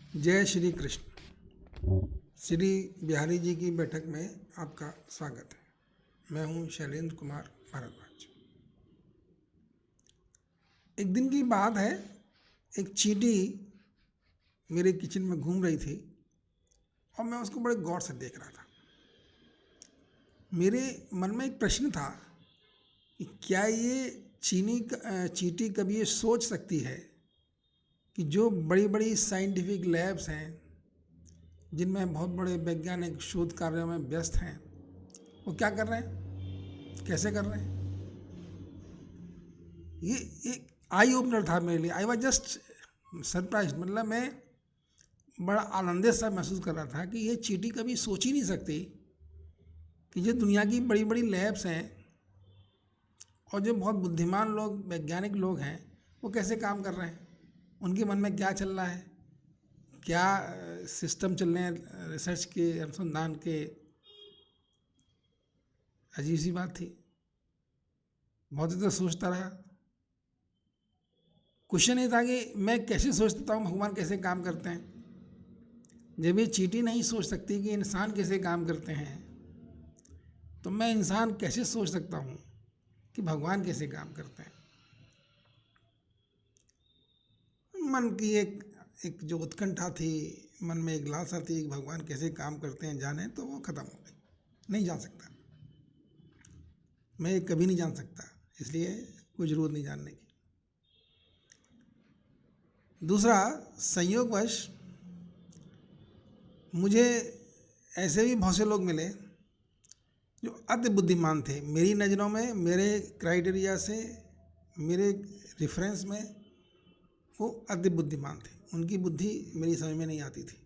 जय श्री कृष्ण। श्री बिहारी जी की बैठक में आपका स्वागत है। मैं हूं शैलेंद्र कुमार भारद्वाज। एक दिन की बात है, एक चींटी मेरे किचन में घूम रही थी और मैं उसको बड़े गौर से देख रहा था। मेरे मन में एक प्रश्न था कि क्या ये चींटी कभी ये सोच सकती है कि जो बड़ी बड़ी साइंटिफिक लैब्स हैं, जिनमें बहुत बड़े वैज्ञानिक शोध कार्यों में व्यस्त हैं, वो क्या कर रहे हैं, कैसे कर रहे हैं। ये एक आई ओपनर था मेरे लिए। I was just surprise. मतलब मैं बड़ा आनंदित सा महसूस कर रहा था कि ये चींटी कभी सोच ही नहीं सकती कि जो दुनिया की बड़ी बड़ी लैब्स हैं और जो बहुत बुद्धिमान लोग, वैज्ञानिक लोग हैं, वो कैसे काम कर रहे हैं, उनके मन में क्या चल रहा है, क्या सिस्टम चल रहे हैं रिसर्च के, अनुसंधान के। अजीब सी बात थी। बहुत देर तक सोचता रहा। क्वेश्चन ये था कि मैं कैसे सोचता हूँ भगवान कैसे काम करते हैं। जब ये चींटी नहीं सोच सकती कि इंसान कैसे काम करते हैं, तो मैं इंसान कैसे सोच सकता हूँ कि भगवान कैसे काम करते हैं। मन की एक जो उत्कंठा थी, मन में एक लालसा थी कि भगवान कैसे काम करते हैं जाने, तो वो खत्म हो गई। नहीं जान सकता, मैं ये कभी नहीं जान सकता, इसलिए कोई ज़रूरत नहीं जानने की। दूसरा, संयोगवश मुझे ऐसे भी बहुत से लोग मिले जो अति बुद्धिमान थे मेरी नज़रों में, मेरे क्राइटेरिया से, मेरे रेफरेंस में वो अति बुद्धिमान थे। उनकी बुद्धि मेरी समझ में नहीं आती थी।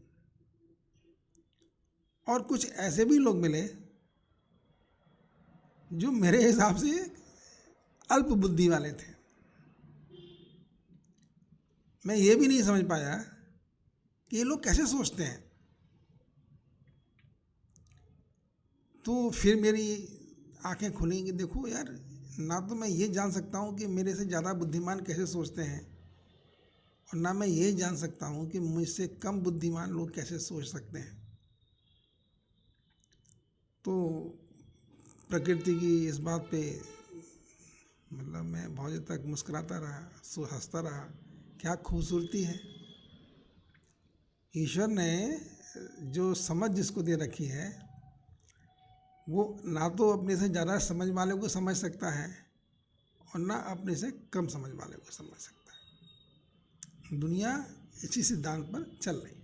और कुछ ऐसे भी लोग मिले जो मेरे हिसाब से अल्प बुद्धि वाले थे। मैं ये भी नहीं समझ पाया कि ये लोग कैसे सोचते हैं। तो फिर मेरी आंखें खुली कि देखो यार, ना तो मैं ये जान सकता हूँ कि मेरे से ज़्यादा बुद्धिमान कैसे सोचते हैं, और ना मैं ये जान सकता हूँ कि मुझसे कम बुद्धिमान लोग कैसे सोच सकते हैं। तो प्रकृति की इस बात पे मतलब मैं बहुत देर तक मुस्कुराता रहा, हंसता रहा। क्या खूबसूरती है। ईश्वर ने जो समझ जिसको दे रखी है, वो ना तो अपने से ज़्यादा समझ वाले को समझ सकता है और ना अपने से कम समझ वाले को समझ सकता है। दुनिया इसी सिद्धांत पर चल रही है।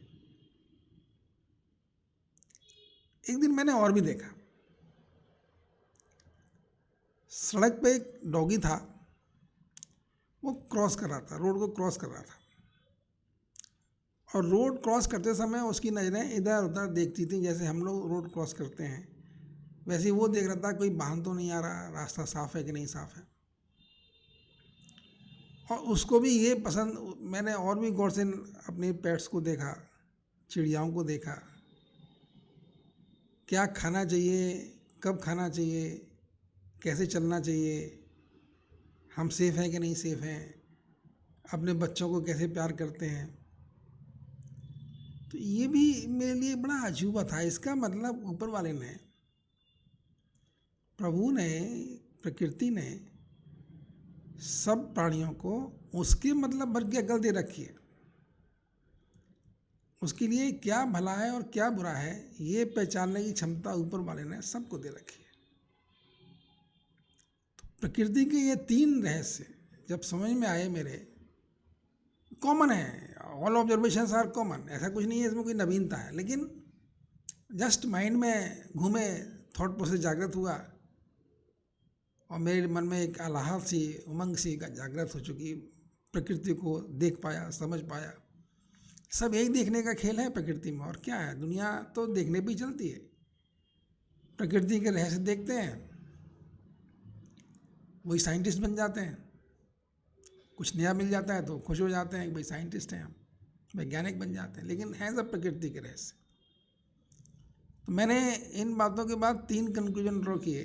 एक दिन मैंने और भी देखा, सड़क पे एक डॉगी था, वो क्रॉस कर रहा था, रोड को क्रॉस कर रहा था। और रोड क्रॉस करते समय उसकी नज़रें इधर उधर देखती थी, जैसे हम लोग रोड क्रॉस करते हैं वैसे ही वो देख रहा था कोई वाहन तो नहीं आ रहा, रास्ता साफ है कि नहीं साफ है। और उसको भी ये पसंद, मैंने और भी गौर से अपने पेट्स को देखा, चिड़ियाओं को देखा, क्या खाना चाहिए, कब खाना चाहिए, कैसे चलना चाहिए, हम सेफ हैं कि नहीं सेफ हैं, अपने बच्चों को कैसे प्यार करते हैं। तो ये भी मेरे लिए बड़ा अजूबा था। इसका मतलब ऊपर वाले ने, प्रभु ने, प्रकृति ने सब प्राणियों को उसके मतलब भर की अकल दे रखी है। उसके लिए क्या भला है और क्या बुरा है, ये पहचानने की क्षमता ऊपर वाले ने सबको दे रखी है। तो प्रकृति के ये तीन रहस्य जब समझ में आए मेरे, कॉमन है, ऑल ऑब्जर्वेशंस आर कॉमन, ऐसा कुछ नहीं है इसमें कोई नवीनता है, लेकिन जस्ट माइंड में घूमे, थॉट प्रोसेस जागृत हुआ और मेरे मन में एक आलाहत सी, उमंग सी का जागृत हो चुकी। प्रकृति को देख पाया, समझ पाया। सब यही देखने का खेल है प्रकृति में, और क्या है, दुनिया तो देखने पे ही चलती है। प्रकृति के रहस्य देखते हैं, वही साइंटिस्ट बन जाते हैं। कुछ नया मिल जाता है तो खुश हो जाते हैं कि भाई साइंटिस्ट हैं हम, वैज्ञानिक बन जाते हैं, लेकिन है सब प्रकृति के रहस्य। तो मैंने इन बातों के बाद 3 कंक्लूजन ड्रॉ किए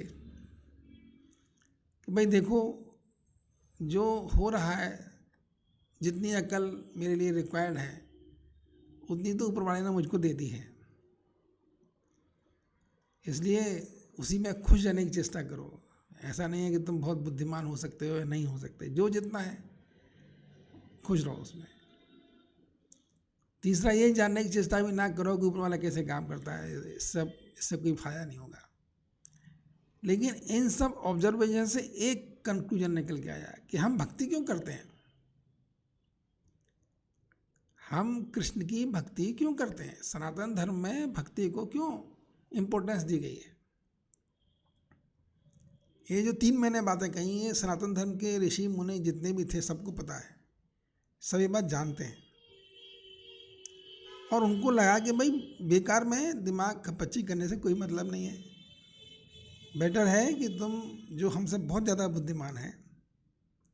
कि भाई देखो, जो हो रहा है, जितनी अकल मेरे लिए रिक्वायर्ड है उतनी तो ऊपर वाले ने मुझको दे दी है, इसलिए उसी में खुश रहने की चेष्टा करो। ऐसा नहीं है कि तुम बहुत बुद्धिमान हो सकते हो या नहीं हो सकते, जो जितना है खुश रहो उसमें। तीसरा, ये जानने की चेष्टा भी ना करो कि ऊपर वाला कैसे काम करता है, इससे कोई फायदा नहीं होगा। लेकिन इन सब ऑब्जर्वेशन से एक कंक्लूजन निकल के आया कि हम भक्ति क्यों करते हैं, हम कृष्ण की भक्ति क्यों करते हैं, सनातन धर्म में भक्ति को क्यों इम्पोर्टेंस दी गई है। ये जो 3 मैंने बातें कही, ये सनातन धर्म के ऋषि मुनि जितने भी थे सबको पता है, सब ये बात जानते हैं। और उनको लगा कि भाई बेकार में दिमाग खपच्ची करने से कोई मतलब नहीं है, बेटर है कि तुम जो हमसे बहुत ज़्यादा बुद्धिमान हैं,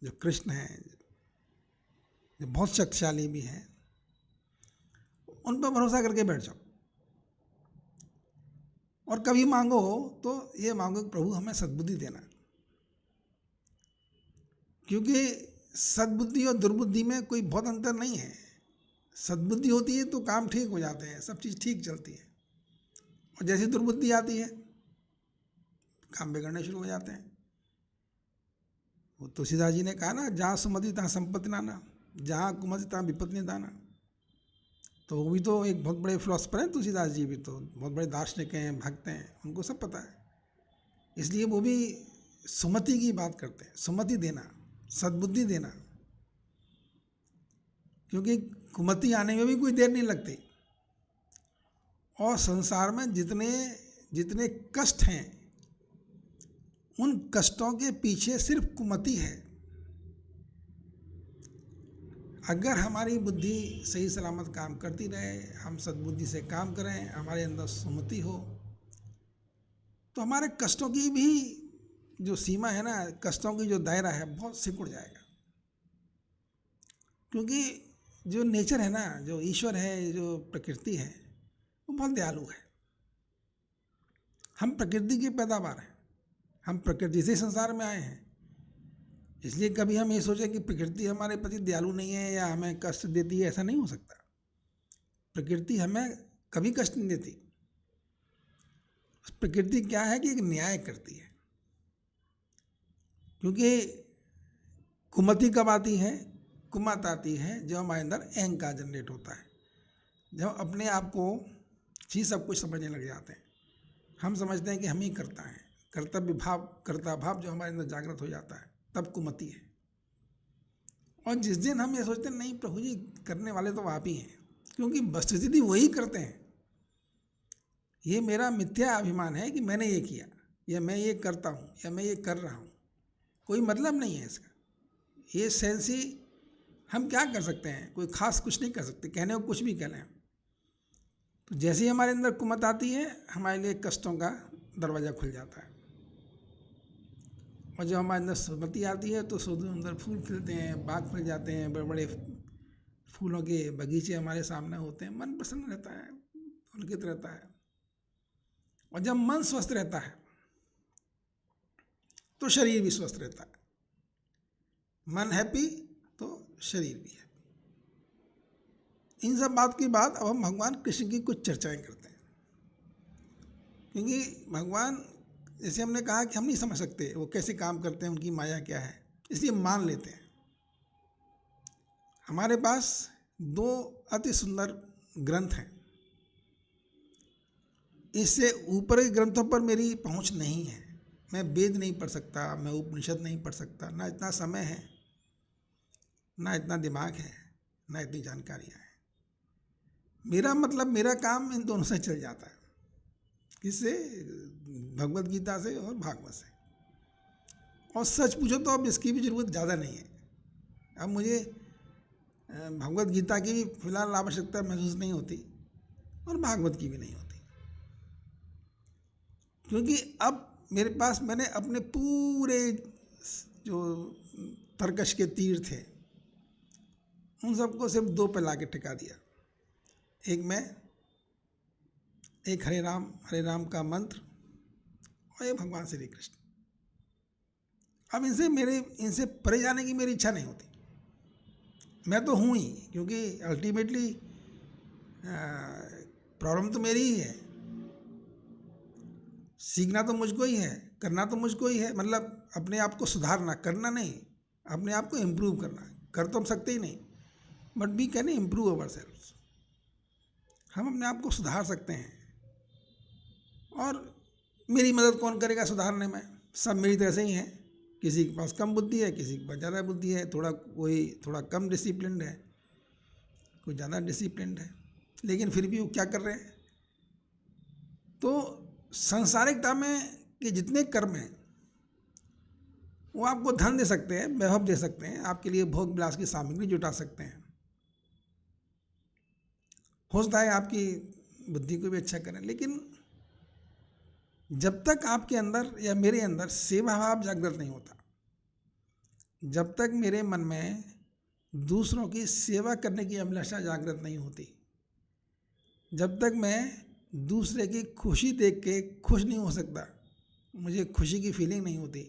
जो कृष्ण हैं, जो बहुत शक्तिशाली भी हैं, उन पर भरोसा करके बैठ जाओ। और कभी मांगो तो ये मांगो कि प्रभु हमें सद्बुद्धि देना, क्योंकि सद्बुद्धि और दुर्बुद्धि में कोई बहुत अंतर नहीं है। सद्बुद्धि होती है तो काम ठीक हो जाते हैं, सब चीज़ ठीक चलती है, और जैसी दुर्बुद्धि आती है काम बिगड़ने शुरू हो जाते हैं। वो तुलसीदास जी ने कहा ना, जहाँ सुमति तहाँ संपत्ति नाना, जहाँ कुमति तहाँ विपत्ति निदाना। तो वो भी तो एक बहुत बड़े फिलोसफर हैं, तुलसीदास जी भी तो बहुत बड़े दार्शनिक हैं, भक्त हैं, उनको सब पता है। इसलिए वो भी सुमति की बात करते हैं, सुमति देना, सद्बुद्धि देना, क्योंकि कुमति आने में भी कोई देर नहीं लगती। और संसार में जितने जितने कष्ट हैं, उन कष्टों के पीछे सिर्फ कुमति है। अगर हमारी बुद्धि सही सलामत काम करती रहे, हम सद्बुद्धि से काम करें, हमारे अंदर सुमति हो, तो हमारे कष्टों की भी जो सीमा है ना, कष्टों की जो दायरा है, बहुत सिकुड़ जाएगा। क्योंकि जो नेचर है ना, जो ईश्वर है, जो प्रकृति है, वो बहुत दयालु है। हम प्रकृति की पैदावार हैं, हम प्रकृति से संसार में आए हैं। इसलिए कभी हम ये सोचें कि प्रकृति हमारे प्रति दयालु नहीं है या हमें कष्ट देती है, ऐसा नहीं हो सकता। प्रकृति हमें कभी कष्ट नहीं देती। प्रकृति क्या है कि एक न्याय करती है। क्योंकि कुमति कब आती है, कुमत आती है जब हमारे अंदर अहंकार जनरेट होता है, जब अपने आप को ही सब कुछ समझने लग जाते हैं। हम समझते हैं कि हम ही करता है, कर्तव्य भाव, कर्ता भाव जो हमारे अंदर जागृत हो जाता है, तब कुमति है। और जिस दिन हम ये सोचते हैं नहीं प्रभु जी करने वाले तो आप ही हैं, क्योंकि वस्तुस्थिति वही करते हैं, ये मेरा मिथ्या अभिमान है कि मैंने ये किया या मैं ये करता हूँ या मैं ये कर रहा हूँ, कोई मतलब नहीं है इसका। ये सेंस ही, हम क्या कर सकते हैं, कोई खास कुछ नहीं कर सकते, कहने को कुछ भी कह लें। तो जैसे ही हमारे अंदर कुमत आती है, हमारे लिए कष्टों का दरवाज़ा खुल जाता है। और जब हमारे अंदर सुमति आती है तो सुंदर फूल खिलते हैं, बाग फैल जाते हैं, बड़े बड़े फूलों के बगीचे हमारे सामने होते हैं, मन प्रसन्न रहता है, पुलकित रहता है। और जब मन स्वस्थ रहता है तो शरीर भी स्वस्थ रहता है। मन हैप्पी तो शरीर भी है। इन सब बात की बात अब हम भगवान कृष्ण की कुछ चर्चाएं करते हैं, क्योंकि भगवान, जैसे हमने कहा कि हम नहीं समझ सकते वो कैसे काम करते हैं, उनकी माया क्या है, इसलिए मान लेते हैं। हमारे पास 2 अति सुंदर ग्रंथ हैं, इससे ऊपर के ग्रंथों पर मेरी पहुंच नहीं है। मैं वेद नहीं पढ़ सकता, मैं उपनिषद नहीं पढ़ सकता, ना इतना समय है, ना इतना दिमाग है, ना इतनी जानकारियाँ हैं। मेरा मतलब, मेरा काम इन दोनों से चल जाता है। किससे? भगवत गीता से और भागवत से। और सच पूछो तो अब इसकी भी ज़रूरत ज़्यादा नहीं है। अब मुझे भगवत गीता की भी फिलहाल आवश्यकता महसूस नहीं होती और भागवत की भी नहीं होती, क्योंकि अब मेरे पास, मैंने अपने पूरे जो तर्कश के तीर थे उन सबको सिर्फ 2 पे ला के टिका दिया। एक हरे राम का मंत्र और एक भगवान श्री कृष्ण। अब इनसे परे जाने की मेरी इच्छा नहीं होती। मैं तो हूँ ही, क्योंकि अल्टीमेटली प्रॉब्लम तो मेरी ही है, सीखना तो मुझको ही है, करना तो मुझको ही है, मतलब अपने आप को सुधारना, करना नहीं, अपने आप को इम्प्रूव करना। कर तो हम सकते ही नहीं, but we can improve ourselves. हम अपने आप को सुधार सकते हैं। और मेरी मदद कौन करेगा सुधारने में? सब मेरी तरह से ही हैं। किसी के पास कम बुद्धि है, किसी के पास ज़्यादा बुद्धि है, कोई थोड़ा कम डिसिप्लिन्ड है, कोई ज़्यादा डिसिप्लिन्ड है, लेकिन फिर भी वो क्या कर रहे हैं? तो सांसारिकता में के जितने कर्म हैं वो आपको धन दे सकते हैं, वैभव दे सकते हैं, आपके लिए भोग विलास की सामग्री जुटा सकते हैं, हो सकता है आपकी बुद्धि को भी अच्छा करें, लेकिन जब तक आपके अंदर या मेरे अंदर सेवा भाव जागृत नहीं होता, जब तक मेरे मन में दूसरों की सेवा करने की अभिलाषा जागृत नहीं होती, जब तक मैं दूसरे की खुशी देख के खुश नहीं हो सकता, मुझे खुशी की फीलिंग नहीं होती,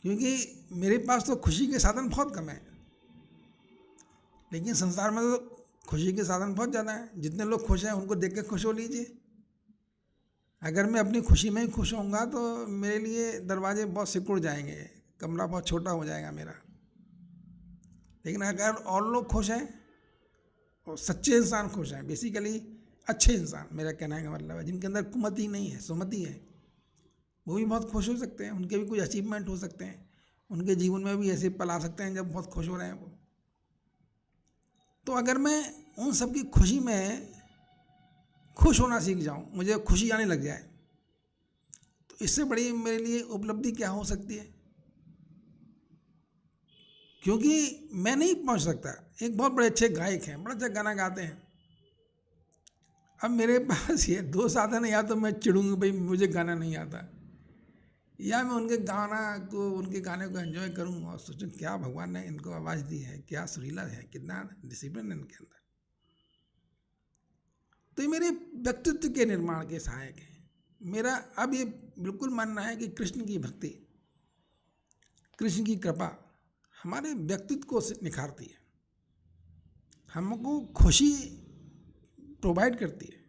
क्योंकि मेरे पास तो खुशी के साधन बहुत कम है, लेकिन संसार में तो खुशी के साधन बहुत ज़्यादा हैं। जितने लोग खुश हैं उनको देख के खुश हो लीजिए। अगर मैं अपनी खुशी में ही खुश होऊंगा तो मेरे लिए दरवाजे बहुत सिकुड़ जाएंगे, कमरा बहुत छोटा हो जाएगा मेरा। लेकिन अगर और लोग खुश हैं और सच्चे इंसान खुश हैं, बेसिकली अच्छे इंसान, मेरा कहने का मतलब है, जिनके अंदर कुमति नहीं है, सुमति है, वो भी बहुत खुश हो सकते हैं। उनके भी कुछ अचीवमेंट हो सकते हैं, उनके जीवन में भी ऐसे पल आ सकते हैं जब बहुत खुश हो रहे हैं वो। तो अगर मैं उन सब की खुशी में खुश होना सीख जाऊं, मुझे खुशी आने लग जाए, तो इससे बड़ी मेरे लिए उपलब्धि क्या हो सकती है? क्योंकि मैं नहीं पहुंच सकता। एक बहुत बड़े अच्छे गायक हैं, बड़ा अच्छा गाना गाते हैं, अब मेरे पास ये दो साधन है, या तो मैं चिढ़ूंगी भाई मुझे गाना नहीं आता, या मैं उनके गाने को एंजॉय करूँ और सोचूं क्या भगवान ने इनको आवाज़ दी है, क्या सुरीला है, कितना डिसिप्लिन है इनके अंदर। तो ये मेरे व्यक्तित्व के निर्माण के सहायक हैं। मेरा अब ये बिल्कुल मानना है कि कृष्ण की भक्ति, कृष्ण की कृपा हमारे व्यक्तित्व को निखारती है, हमको खुशी प्रोवाइड करती है,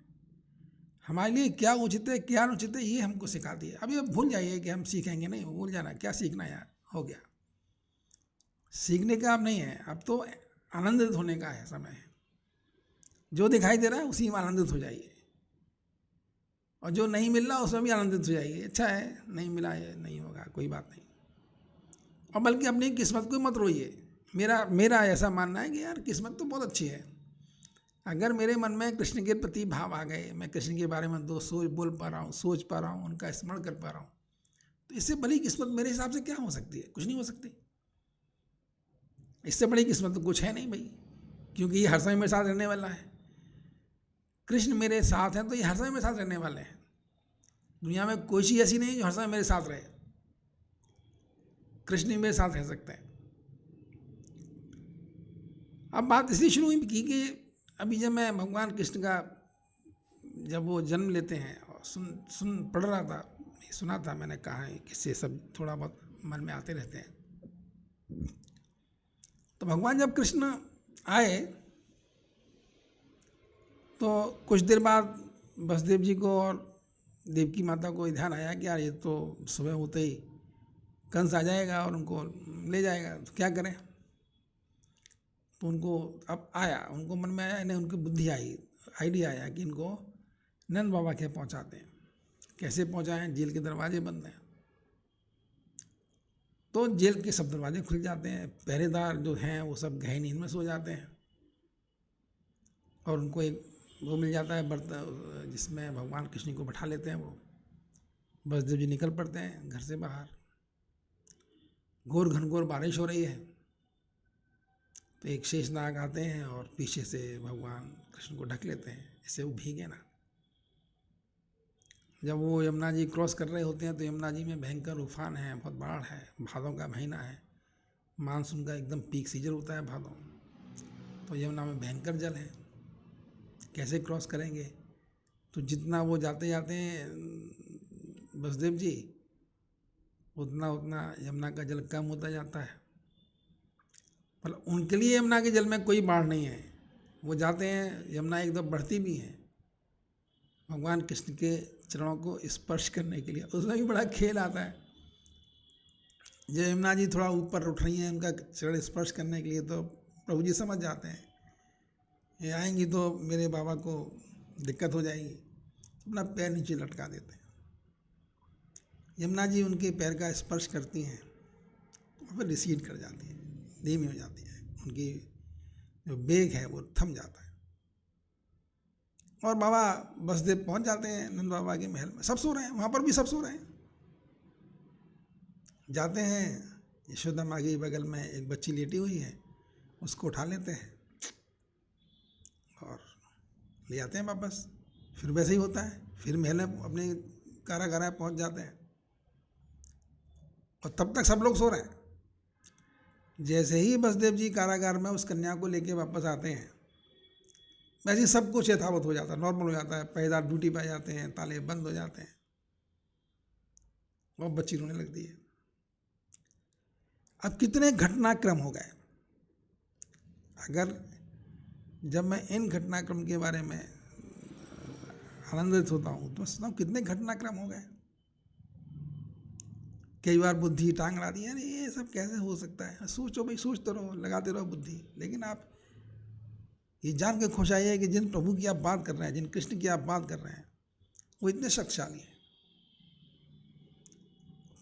हमारे लिए क्या उचित है क्या अनुचित है ये हमको सिखाती है। अब ये भूल जाइए कि हम सीखेंगे, नहीं, भूल जाना, क्या सीखना यार, हो गया। सीखने का अब नहीं है, अब तो आनंदित होने का है समय है। जो दिखाई दे रहा है उसी में आनंदित हो जाइए, और जो नहीं मिल रहा उसमें भी आनंदित हो जाइए। अच्छा है, नहीं मिला है, नहीं होगा, कोई बात नहीं। और बल्कि अपनी किस्मत को मत रोइए। मेरा ऐसा मानना है कि यार किस्मत तो बहुत अच्छी है। अगर मेरे मन में कृष्ण के प्रति भाव आ गए, मैं कृष्ण के बारे में बोल पा रहा हूँ, सोच पा रहा हूँ, उनका स्मरण कर पा रहा हूँ, तो इससे बड़ी किस्मत मेरे हिसाब से क्या हो सकती है? कुछ नहीं हो सकती। इससे बड़ी किस्मत तो कुछ है नहीं भाई, क्योंकि ये हर समय मेरे साथ रहने वाला है। कृष्ण मेरे साथ हैं तो ये हर समय मेरे साथ रहने वाले हैं। दुनिया में कोई चीज़ ऐसी नहीं जो हर समय मेरे साथ रहे, कृष्ण ही मेरे साथ रह सकते हैं। अब बात इसलिए शुरू हुई कि अभी जब मैं भगवान कृष्ण का जब वो जन्म लेते हैं और सुन पढ़ रहा था, सुना था मैंने, कहा है किससे सब थोड़ा बहुत मन में आते रहते हैं। तो भगवान जब कृष्ण आए तो कुछ देर बाद वसुदेव जी को और देवकी माता को ध्यान आया कि यार ये तो सुबह होते ही कंस आ जाएगा और उनको ले जाएगा, तो क्या करें। तो उनको अब आया, उनको मन में आया, इन्हें उनकी बुद्धि आई, आइडिया आया कि इनको नंद बाबा के पहुंचाते हैं। कैसे पहुंचाएं? जेल के दरवाजे बंद हैं, तो जेल के सब दरवाजे खुल जाते हैं, पहरेदार जो हैं वो सब गहरी नींद में सो जाते हैं, और उनको एक वो मिल जाता है बर्तन जिसमें भगवान कृष्ण को बैठा लेते हैं। वो वसुदेव जी निकल पड़ते हैं घर से बाहर, घनघोर बारिश हो रही है, तो एक शेषनाग आते हैं और पीछे से भगवान कृष्ण को ढक लेते हैं, इससे वो भीगे ना। जब वो यमुना जी क्रॉस कर रहे होते हैं तो यमुना जी में भयंकर उफान है, बहुत बाढ़ है, भादों का महीना है, मानसून का एकदम पीक सीजन होता है भादों, तो यमुना में भयंकर जल है, कैसे क्रॉस करेंगे। तो जितना वो जाते जाते हैं वसुदेव जी, उतना यमुना का जल कम होता जाता है। मतलब उनके लिए यमुना के जल में कोई बाढ़ नहीं है, वो जाते हैं, यमुना एक दो बढ़ती भी हैं भगवान कृष्ण के चरणों को स्पर्श करने के लिए। उसमें भी बड़ा खेल आता है। जब यमुना जी थोड़ा ऊपर उठ रही हैं उनका चरण स्पर्श करने के लिए, तो प्रभु जी समझ जाते हैं ये आएंगी तो मेरे बाबा को दिक्कत हो जाएगी, अपना पैर नीचे लटका देते हैं। यमुना जी उनके पैर का स्पर्श करती हैं और फिर रिसीड कर जाती है, धीमी हो जाती है, उनकी जो वेग है वो थम जाता है और बाबा बसदेव पहुंच जाते हैं नंद बाबा के महल में। सब सो रहे हैं, वहाँ पर भी सब सो रहे हैं। जाते हैं, यशोदा माँ के बगल में एक बच्ची लेटी हुई है, उसको उठा लेते हैं और ले आते हैं वापस। फिर वैसे ही होता है, फिर महल में अपने कारागार पहुँच जाते हैं और तब तक सब लोग सो रहे हैं। जैसे ही बसदेव जी कारागार में उस कन्या को लेके वापस आते हैं, वैसे ही सब कुछ यथावत हो जाता है, नॉर्मल हो जाता है। पहरेदार ड्यूटी पे आ जाते हैं, ताले बंद हो जाते हैं और बच्ची रोने लगती है। अब कितने घटनाक्रम हो गए। अगर जब मैं इन घटनाक्रम के बारे में आनंदित होता हूँ तो सोचता हूँ कितने घटनाक्रम हो गए। कई बार बुद्धि टांग अड़ा दी है, ये सब कैसे हो सकता है। सोचो भाई, सोचते रहो, लगाते रहो बुद्धि, लेकिन आप ये जान के खुश आइए कि जिन प्रभु की आप बात कर रहे हैं, जिन कृष्ण की आप बात कर रहे हैं, वो इतने शक्तिशाली हैं,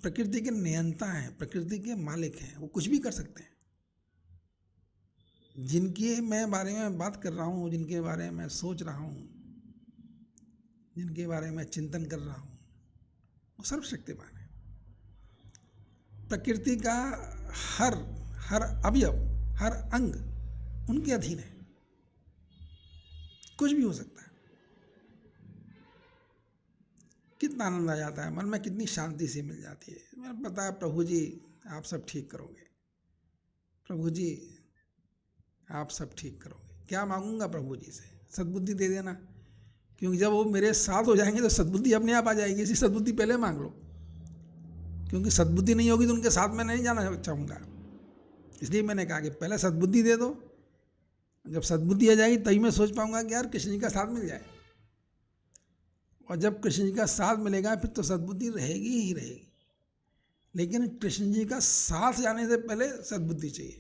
प्रकृति के नियंता हैं, प्रकृति के मालिक हैं, वो कुछ भी कर सकते हैं। जिनके मैं बारे में बात कर रहा हूँ, जिनके बारे में सोच रहा हूँ, जिनके बारे में चिंतन कर रहा हूँ, वो सर्वशक्तिमान है। प्रकृति का हर अवयव, हर अंग उनके अधीन है, कुछ भी हो सकता है। कितना आनंद आ जाता है मन में, कितनी शांति से मिल जाती है। मैं पता है प्रभु जी आप सब ठीक करोगे, प्रभु जी आप सब ठीक करोगे। क्या मांगूंगा प्रभु जी से? सद्बुद्धि दे देना, क्योंकि जब वो मेरे साथ हो जाएंगे तो सद्बुद्धि अपने आप आ जाएगी। इसी सद्बुद्धि पहले मांग लो, क्योंकि सद्बुद्धि नहीं होगी तो उनके साथ में नहीं जाना चाहूँगा। इसलिए मैंने कहा कि पहले सद्बुद्धि दे दो, जब सद्बुद्धि आ जाएगी तभी मैं सोच पाऊंगा कि यार कृष्ण जी का साथ मिल जाए। और जब कृष्ण जी का साथ मिलेगा फिर तो सद्बुद्धि रहेगी ही रहेगी, लेकिन कृष्ण जी का साथ जाने से पहले सद्बुद्धि चाहिए।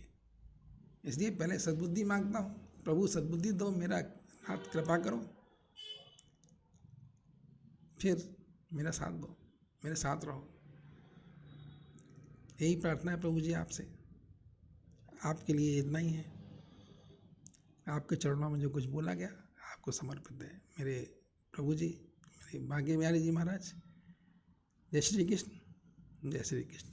इसलिए पहले सद्बुद्धि मांगता हूँ, प्रभु सद्बुद्धि दो, मेरा हाथ कृपा करो, फिर मेरा साथ दो, मेरे साथ रहो। यही प्रार्थना है प्रभु जी आपसे, आपके लिए इतना ही है। आपके चरणों में जो कुछ बोला गया आपको समर्पित है मेरे प्रभु जी, मेरे भाग्य बिहारी जी महाराज। जय श्री कृष्ण, जय श्री कृष्ण।